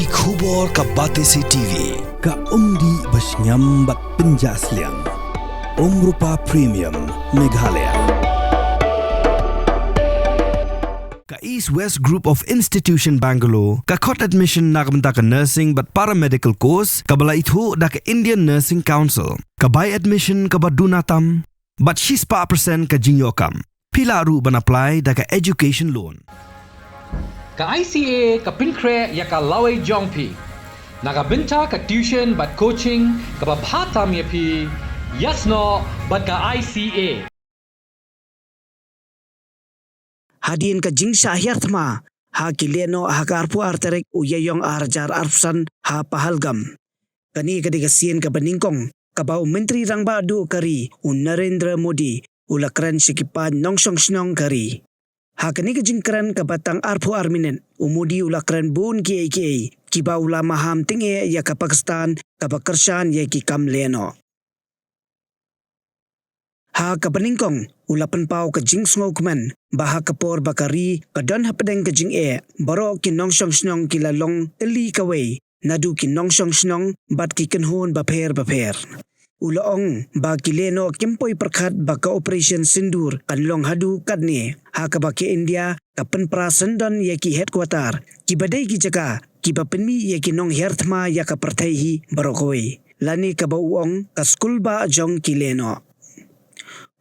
Ki khubor ka Batesi TV. Ka umdi basnyam bat penjaslian. Rupa Premium Meghalaya. Ka East West Group of Institution Bangalore. Ka khot admission nagamta ka nursing but paramedical course. Ka bala ithu da ka Indian Nursing Council. Ka buy admission ka badunatam. But she's pa percent ka jinyokam. Pila ru ban apply da ka education loan. Ka ICA ka pinkre ya ka laway jongpi. Nagabinta ka tuition but coaching ka babhatam ya pi. Yes no but ka ICA. Hadin ka jingsa hiyartma ha kileno ha karpu arterek uyayong arjar arpsan ha pahalgam. Kani kadigasien ka baningkong kabau menteri rangba adu kari Narendra Modi ulakran sikipan nongsong snong kari. Hakani ka jingkran ka batang arpu arminen umudi ulakran bun ki kiba ula maham tinge ya ka Pakistan ka bakarsan ya ki kamleno. Ha ka paningkong ulapan pau ka jing sngokman baha kapor bakari ka don hapadeng ka jing baro ki nongsong snong kilalong teli kaway nadu ki nongsong snong bat ki kenhon baper. Ulaong ba kileno kimpoy perkhat baka operation sindur kanlong hadu kadni ha ka baki India ka penpra sendon ya ki headquarter ki badai ki jaka ki bapenmi ya ki nong herthma ya ka parthai barokoi lani ka bauong ka school ba jong kileno.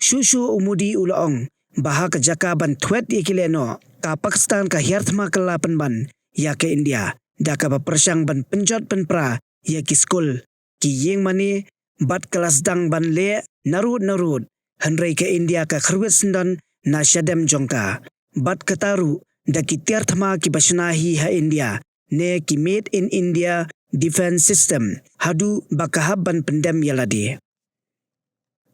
Shushu umudi ulaong baha ka jaka ban thwet ya kileno ka Pakistan ka herthma kalapan ban ya ka India da ka bapersang ban penjot penpra ya ki school ki yeng mani bat kelas dang ban le narut hanrei ke India ka khruwet sendan na syadem jongka bat kataru da ki tiarthma ki basnahi ha India ne ki made in India defense system hadu bakahab ban pendem yaladi.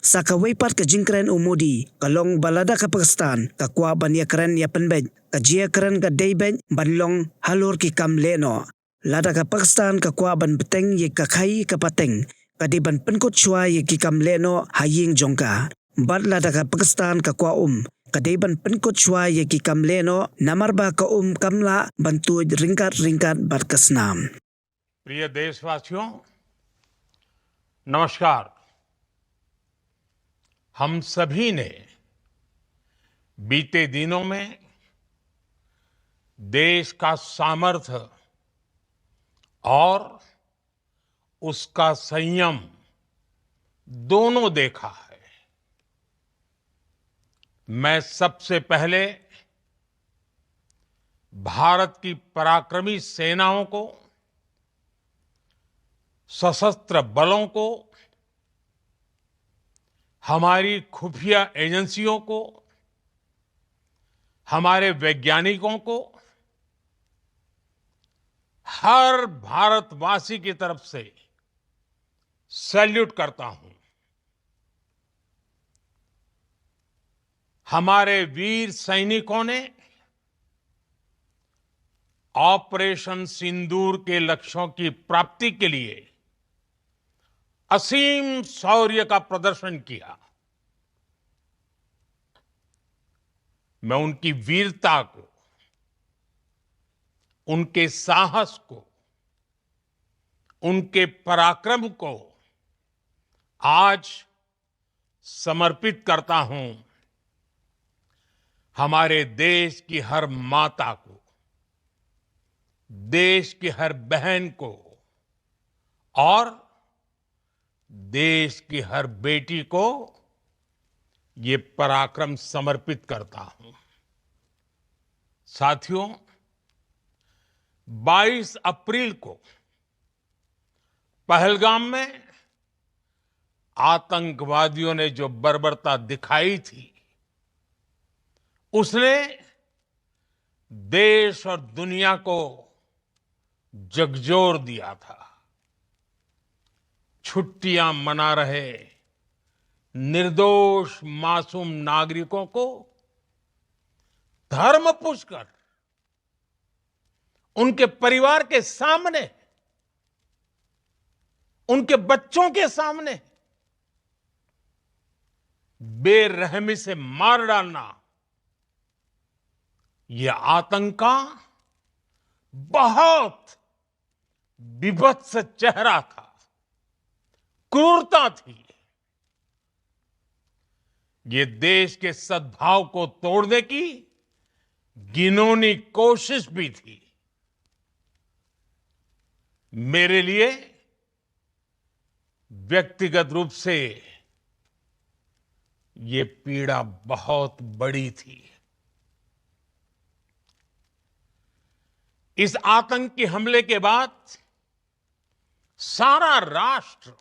Sakawai pat ka jingkren umudi kalong balada ka Pakistan ka kwa ban ya keren ya penbej ka jia keren ka daybej ban long halur ki kam leno lada ka Pakistan ka kwa ban beteng ye ka khai ka pateng kadiban penkot chua ye ki kam leno haying jongka bat lada ka Pakistan ka kwa kadiban penkot chua ye ki kam leno namarba ka kamla bantu ringkat bat kasnam. प्रिय देशवासियों नमस्कार। हम सभी ने बीते दिनों में देश का सामर्थ्य और उसका संयम दोनों देखा है। मैं सबसे पहले भारत की पराक्रमी सेनाओं को, सशस्त्र बलों को, हमारी खुफिया एजेंसियों को, हमारे वैज्ञानिकों को, हर भारतवासी की तरफ से सैल्यूट करता हूं। हमारे वीर सैनिकों ने ऑपरेशन सिंदूर के लक्ष्यों की प्राप्ति के लिए असीम शौर्य का प्रदर्शन किया। मैं उनकी वीरता को, उनके साहस को, उनके पराक्रम को आज समर्पित करता हूं हमारे देश की हर माता को, देश की हर बहन को और देश की हर बेटी को ये पराक्रम समर्पित करता हूं। साथियों, 22 अप्रैल को पहलगाम में आतंकवादियों ने जो बर्बरता दिखाई थी उसने देश और दुनिया को झकझोर दिया था। छुट्टियां मना रहे निर्दोष मासूम नागरिकों को धर्म पूछकर उनके परिवार के सामने, उनके बच्चों के सामने बेरहमी से मार डालना, यह आतंक का बहुत बीभत्स चेहरा था, क्रूरता थी। ये देश के सद्भाव को तोड़ने की घिनौनी कोशिश भी थी। मेरे लिए व्यक्तिगत रूप से ये पीड़ा बहुत बड़ी थी। इस आतंकी हमले के बाद सारा राष्ट्र,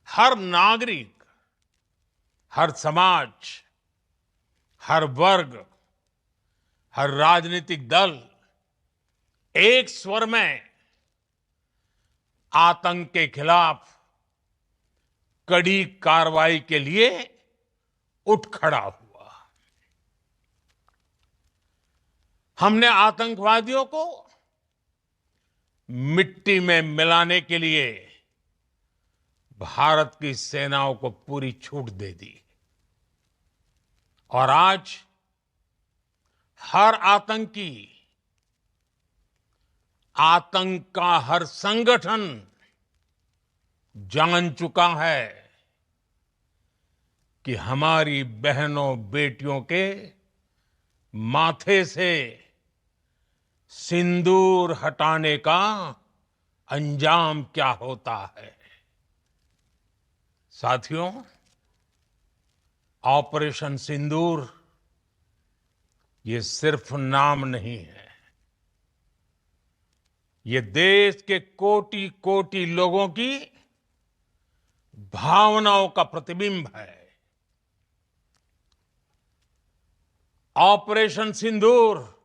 हर नागरिक, हर समाज, हर वर्ग, हर राजनीतिक दल एक स्वर में आतंक के खिलाफ कड़ी कार्रवाई के लिए उठ खड़ा हुआ। हमने आतंकवादियों को मिट्टी में मिलाने के लिए भारत की सेनाओं को पूरी छूट दे दी और आज हर आतंकी, आतंक का हर संगठन जान चुका है कि हमारी बहनों बेटियों के माथे से सिंदूर हटाने का अंजाम क्या होता है। साथियों, ऑपरेशन सिंदूर ये सिर्फ नाम नहीं है, ये देश के कोटि कोटि लोगों की भावनाओं का प्रतिबिंब है। ऑपरेशन सिंदूर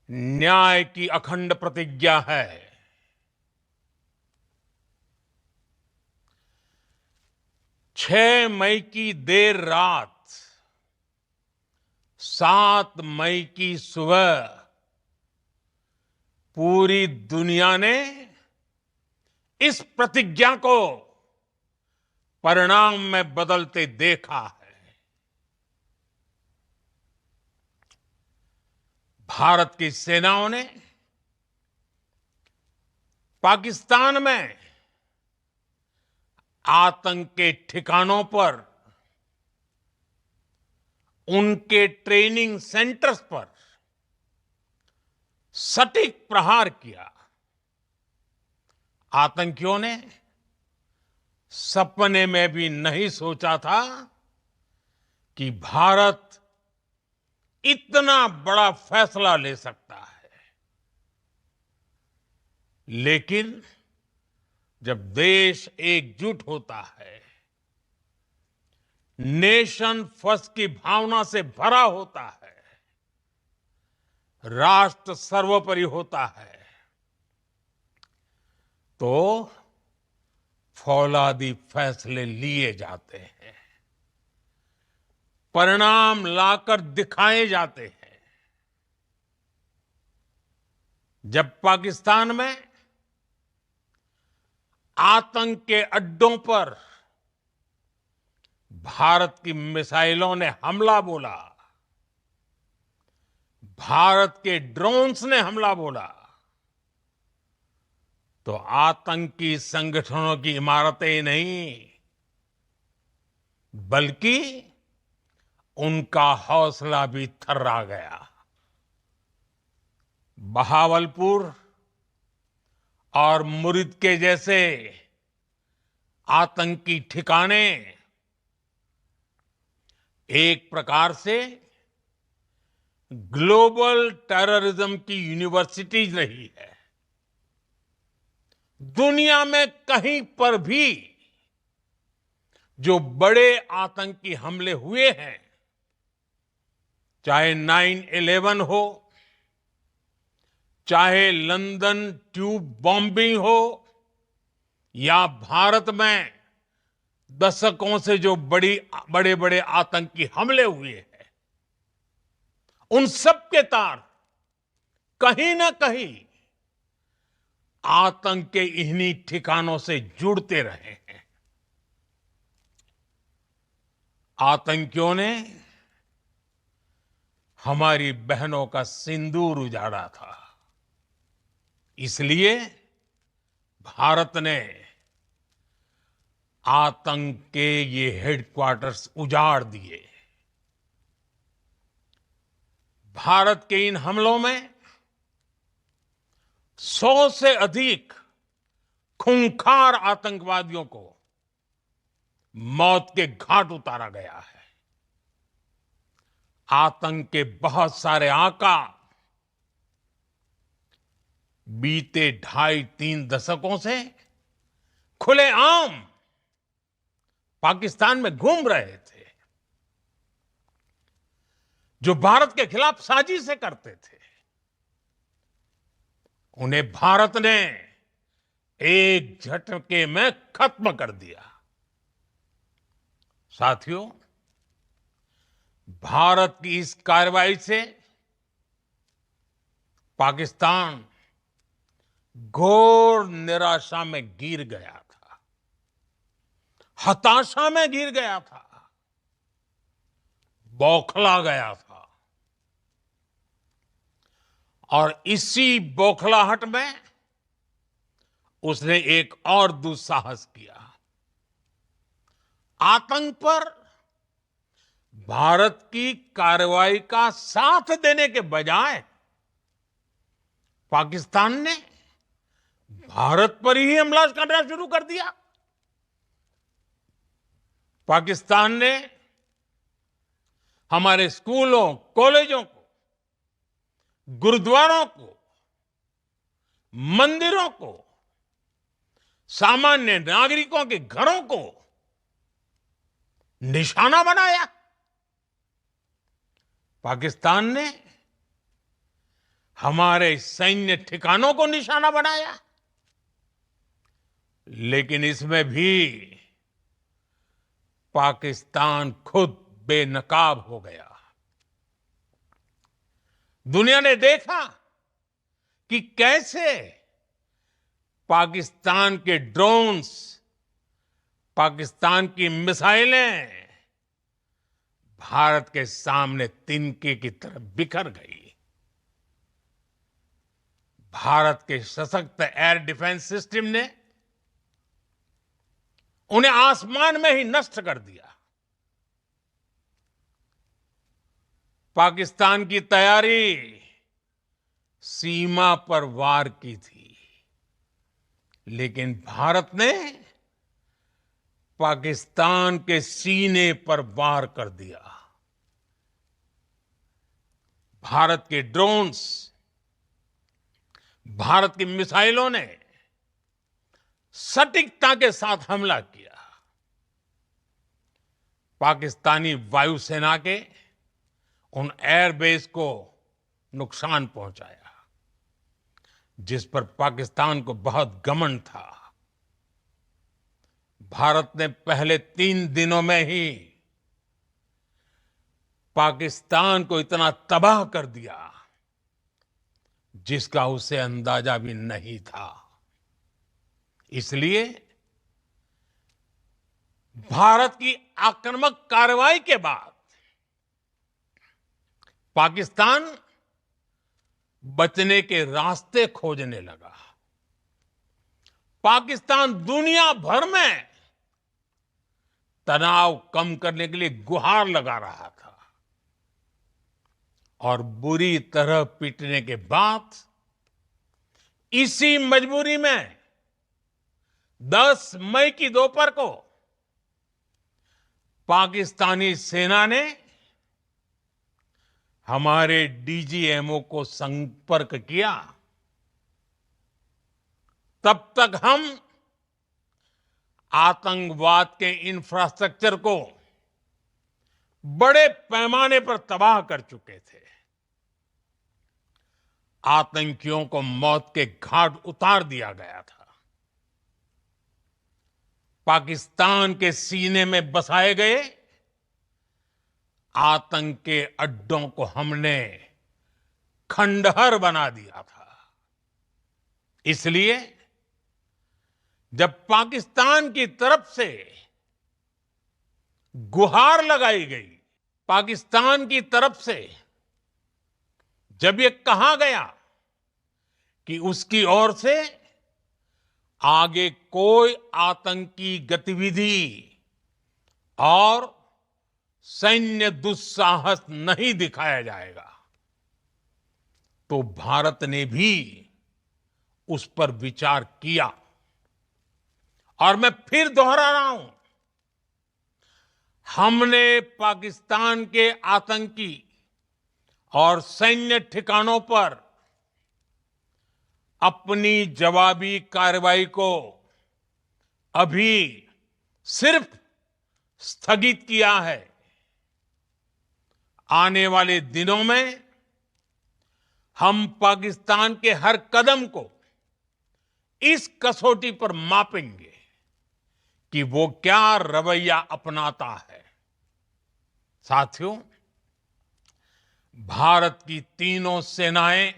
न्याय की अखंड प्रतिज्ञा है। 6 मई की देर रात, 7 मई की सुबह पूरी दुनिया ने इस प्रतिज्ञा को परिणाम में बदलते देखा है। भारत की सेनाओं ने पाकिस्तान में आतंक के ठिकानों पर, उनके ट्रेनिंग सेंटर्स पर सटीक प्रहार किया। आतंकियों ने सपने में भी नहीं सोचा था कि भारत इतना बड़ा फैसला ले सकता है। लेकिन जब देश एकजुट होता है, नेशन फर्स्ट की भावना से भरा होता है, राष्ट्र सर्वोपरि होता है, तो फौलादी फैसले लिए जाते हैं, परिणाम लाकर दिखाए जाते हैं। जब पाकिस्तान में आतंक के अड्डों पर भारत की मिसाइलों ने हमला बोला, भारत के ड्रोन्स ने हमला बोला, तो आतंकी संगठनों की इमारतें नहीं, बल्कि उनका हौसला भी थर्रा गया। बहावलपुर और मुरिद के जैसे आतंकी ठिकाने एक प्रकार से ग्लोबल टेररिज्म की यूनिवर्सिटीज रही है। दुनिया में कहीं पर भी जो बड़े आतंकी हमले हुए हैं, चाहे 9/11 हो, चाहे लंदन ट्यूब बॉम्बिंग हो, या भारत में दशकों से जो बड़े बड़े आतंकी हमले हुए हैं, उन सब के तार कहीं ना कहीं आतंक के इन्हीं ठिकानों से जुड़ते रहे हैं। आतंकियों ने हमारी बहनों का सिंदूर उजाड़ा था, इसलिए भारत ने आतंक के ये हेडक्वार्टर्स उजाड़ दिए। भारत के इन हमलों में 100 से अधिक खूंखार आतंकवादियों को मौत के घाट उतारा गया है। आतंक के बहुत सारे आका बीते 2.5-3 दशकों से खुलेआम पाकिस्तान में घूम रहे थे, जो भारत के खिलाफ साजिशें करते थे। उन्हें भारत ने एक झटके में खत्म कर दिया। साथियों, भारत की इस कार्रवाई से पाकिस्तान घोर निराशा में गिर गया था, हताशा में गिर गया था, बौखला गया था। और इसी बौखलाहट में उसने एक और दुस्साहस किया। आतंक पर भारत की कार्रवाई का साथ देने के बजाय पाकिस्तान ने भारत पर ही हमला करना शुरू कर दिया। पाकिस्तान ने हमारे स्कूलों, कॉलेजों को, गुरुद्वारों को, मंदिरों को, सामान्य नागरिकों के घरों को निशाना बनाया। पाकिस्तान ने हमारे सैन्य ठिकानों को निशाना बनाया। लेकिन इसमें भी पाकिस्तान खुद बेनकाब हो गया। दुनिया ने देखा कि कैसे पाकिस्तान के ड्रोन्स, पाकिस्तान की मिसाइलें भारत के सामने तिनके की तरह बिखर गई। भारत के सशक्त एयर डिफेंस सिस्टम ने उन्हें आसमान में ही नष्ट कर दिया। पाकिस्तान की तैयारी सीमा पर वार की थी, लेकिन भारत ने पाकिस्तान के सीने पर वार कर दिया। भारत के ड्रोन्स, भारत की मिसाइलों ने सटीकता के साथ हमला किया। पाकिस्तानी वायुसेना के उन एयरबेस को नुकसान पहुंचाया, जिस पर पाकिस्तान को बहुत घमंड था। भारत ने पहले 3 दिनों में ही पाकिस्तान को इतना तबाह कर दिया, जिसका उसे अंदाजा भी नहीं था। इसलिए भारत की आक्रामक कार्रवाई के बाद पाकिस्तान बचने के रास्ते खोजने लगा। पाकिस्तान दुनिया भर में तनाव कम करने के लिए गुहार लगा रहा था, और बुरी तरह पीटने के बाद इसी मजबूरी में 10 मई की दोपहर को पाकिस्तानी सेना ने हमारे डीजीएमओ को संपर्क किया। तब तक हम आतंकवाद के इंफ्रास्ट्रक्चर को बड़े पैमाने पर तबाह कर चुके थे। आतंकियों को मौत के घाट उतार दिया गया था। पाकिस्तान के सीने में बसाए गए आतंक के अड्डों को हमने खंडहर बना दिया था। इसलिए जब पाकिस्तान की तरफ से गुहार लगाई गई, पाकिस्तान की तरफ से जब ये कहा गया कि उसकी ओर से आगे कोई आतंकी गतिविधि और सैन्य दुस्साहस नहीं दिखाया जाएगा। तो भारत ने भी उस पर विचार किया। और मैं फिर दोहरा रहा हूं, हमने पाकिस्तान के आतंकी और सैन्य ठिकानों पर अपनी जवाबी कार्रवाई को अभी सिर्फ स्थगित किया है। आने वाले दिनों में हम पाकिस्तान के हर कदम को इस कसौटी पर मापेंगे कि वो क्या रवैया अपनाता है। साथियों, भारत की तीनों सेनाएं,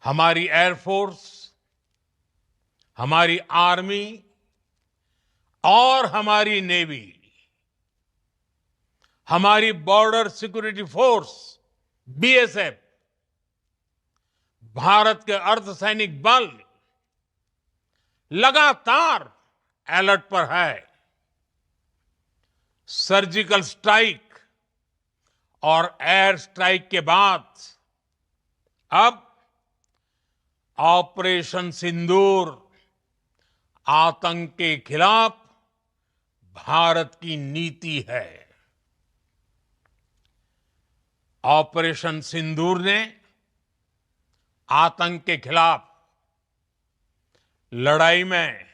हमारी एयरफोर्स, हमारी आर्मी और हमारी नेवी, हमारी border security force BSF, Bharat के अर्धसैनिक बल लगातार अलर्ट पर है। सर्जिकल स्ट्राइक और एयर स्ट्राइक के बाद अब ऑपरेशन सिंदूर आतंक के खिलाफ भारत की नीति है। ऑपरेशन सिंदूर ने आतंक के खिलाफ लड़ाई में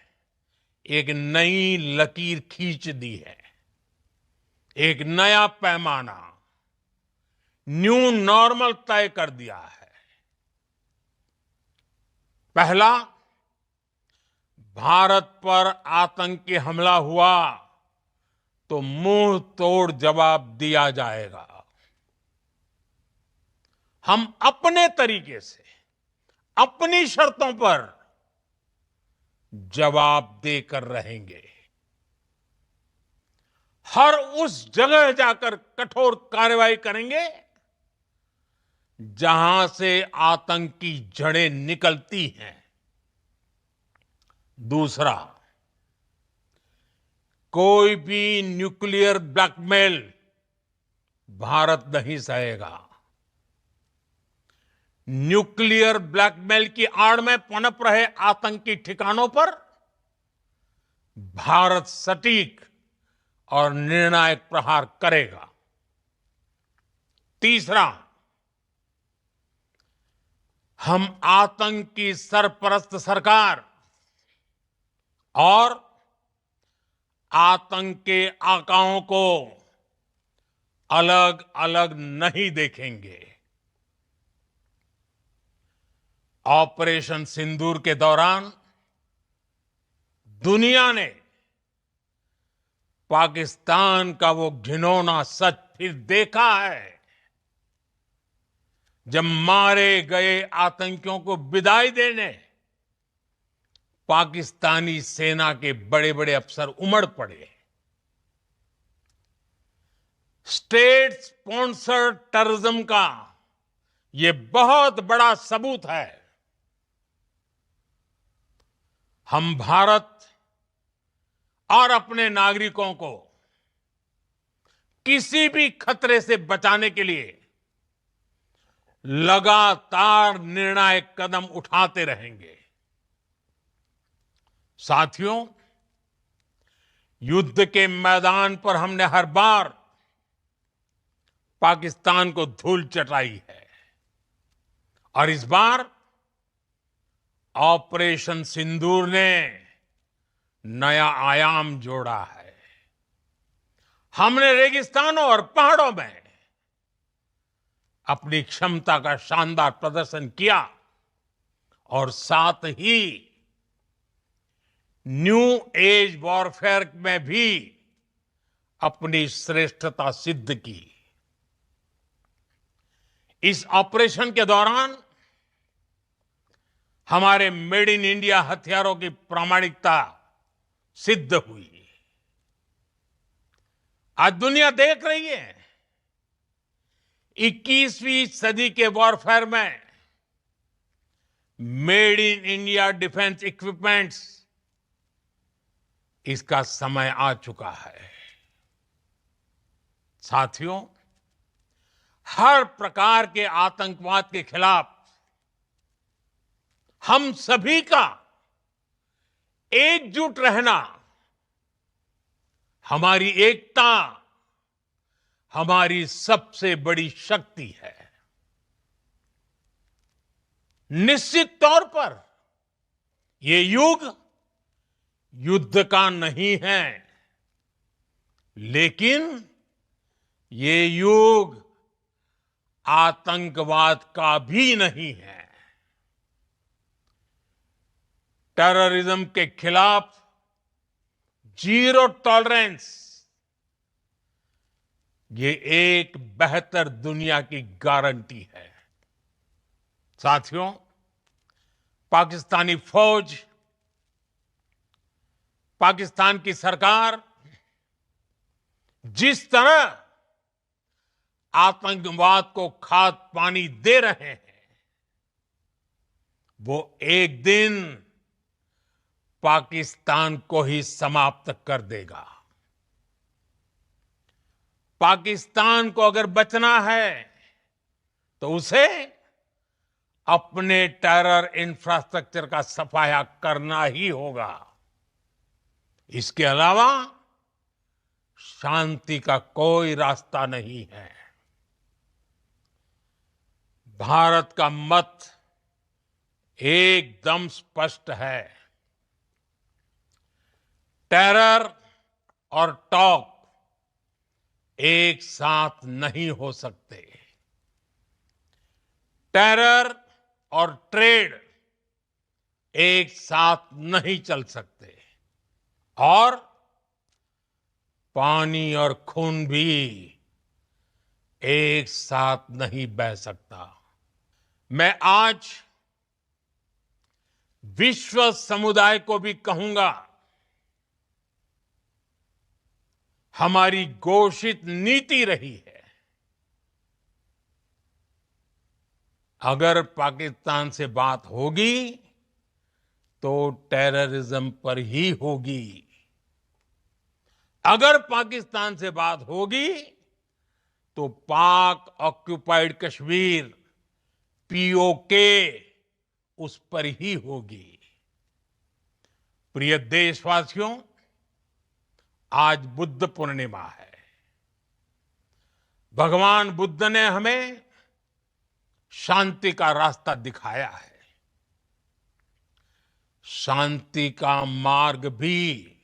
एक नई लकीर खींच दी है। एक नया पैमाना, न्यू नॉर्मल तय कर दिया है। पहला, भारत पर आतंकी हमला हुआ तो मुंह तोड़ जवाब दिया जाएगा। हम अपने तरीके से, अपनी शर्तों पर जवाब देकर रहेंगे। हर उस जगह जाकर कठोर कार्रवाई करेंगे जहां से आतंक की जड़ें निकलती हैं। दूसरा, कोई भी न्यूक्लियर ब्लैकमेल भारत नहीं सहेगा। न्यूक्लियर ब्लैकमेल की आड़ में पनप रहे आतंकी ठिकानों पर भारत सटीक और निर्णायक प्रहार करेगा। तीसरा, हम आतंक की सरपरस्त सरकार और आतंक के आकाओं को अलग अलग नहीं देखेंगे। ऑपरेशन सिंदूर के दौरान दुनिया ने पाकिस्तान का वो घिनौना सच फिर देखा है, जब मारे गए आतंकियों को विदाई देने पाकिस्तानी सेना के बड़े बड़े अफसर उमड़ पड़े। स्टेट स्पॉन्सर्ड टेररिज्म का ये बहुत बड़ा सबूत है। हम भारत और अपने नागरिकों को किसी भी खतरे से बचाने के लिए लगातार निर्णायक कदम उठाते रहेंगे। साथियों, युद्ध के मैदान पर हमने हर बार पाकिस्तान को धूल चटाई है और इस बार ऑपरेशन सिंदूर ने नया आयाम जोड़ा है। हमने रेगिस्तानों और पहाड़ों में अपनी क्षमता का शानदार प्रदर्शन किया और साथ ही न्यू एज वॉरफेयर में भी अपनी श्रेष्ठता सिद्ध की। इस ऑपरेशन के दौरान हमारे मेड इन इंडिया हथियारों की प्रामाणिकता सिद्ध हुई। आज दुनिया देख रही है 21वीं सदी के वॉरफेयर में made in India defence equipments, इसका समय आ चुका है। साथियों, हर प्रकार के आतंकवाद के खिलाफ हम सभी का एकजुट रहना, हमारी एकता हमारी सबसे बड़ी शक्ति है। निश्चित तौर पर ये युग युद्ध का नहीं है, लेकिन ये युग आतंकवाद का भी नहीं है। टेररिज्म के खिलाफ जीरो टॉलरेंस, ये एक बेहतर दुनिया की गारंटी है। साथियों, पाकिस्तानी फौज, पाकिस्तान की सरकार जिस तरह आतंकवाद को खाद पानी दे रहे हैं, वो एक दिन पाकिस्तान को ही समाप्त कर देगा। पाकिस्तान को अगर बचना है तो उसे अपने टेरर इंफ्रास्ट्रक्चर का सफाया करना ही होगा। इसके अलावा शांति का कोई रास्ता नहीं है। भारत का मत एकदम स्पष्ट है। टेरर और टॉक एक साथ नहीं हो सकते। टेरर और ट्रेड एक साथ नहीं चल सकते, और पानी और खून भी एक साथ नहीं बह सकता। मैं आज विश्व समुदाय को भी कहूंगा, हमारी घोषित नीति रही है, अगर पाकिस्तान से बात होगी तो टेररिज्म पर ही होगी। अगर पाकिस्तान से बात होगी तो पाक ऑक्युपाइड कश्मीर, पीओके, उस पर ही होगी। प्रिय देशवासियों, आज बुद्ध पूर्णिमा है। भगवान बुद्ध ने हमें शांति का रास्ता दिखाया है। शांति का मार्ग भी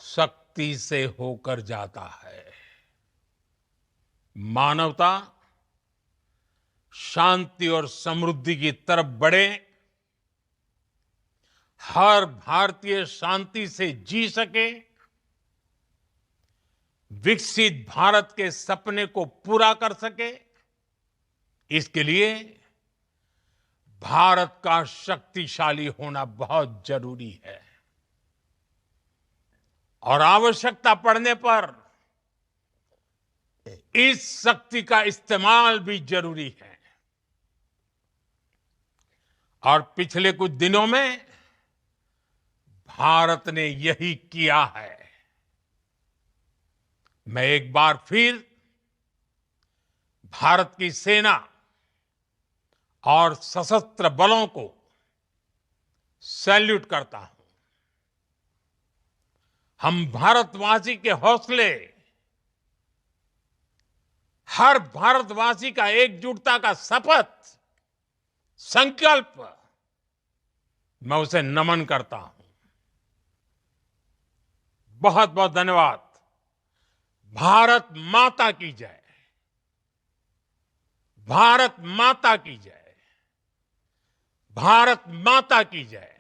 शक्ति से होकर जाता है। मानवता शांति और समृद्धि की तरफ बढ़े, हर भारतीय शांति से जी सके, विकसित भारत के सपने को पूरा कर सके, इसके लिए भारत का शक्तिशाली होना बहुत जरूरी है। और आवश्यकता पड़ने पर इस शक्ति का इस्तेमाल भी जरूरी है। और पिछले कुछ दिनों में भारत ने यही किया है। मैं एक बार फिर भारत की सेना और सशस्त्र बलों को सैल्यूट करता हूं। हम भारतवासी के हौसले, हर भारतवासी का एकजुटता का शपथ, संकल्प, मैं उसे नमन करता हूं। बहुत बहुत धन्यवाद। भारत माता की जय। भारत माता की जय। भारत माता की जय।